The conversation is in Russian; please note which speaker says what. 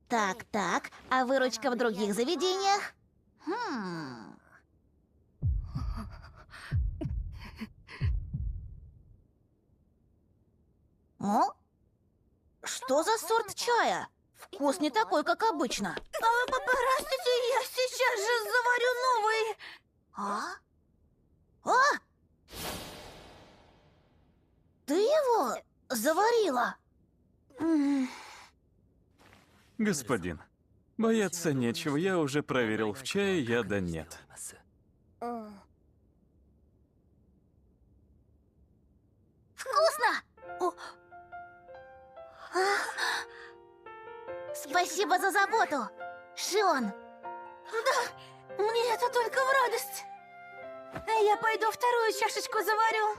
Speaker 1: Так, а выручка в других заведениях? О? Что за сорт чая? Вкус не такой, как обычно.
Speaker 2: Простите, я сейчас же заварю новый.
Speaker 1: А? Ты его заварила?
Speaker 3: Господин, бояться нечего, я уже проверил, в чае яда нет.
Speaker 1: Вкусно! Спасибо за заботу, Шион.
Speaker 2: Мне это только в радость. Я пойду вторую чашечку заварю.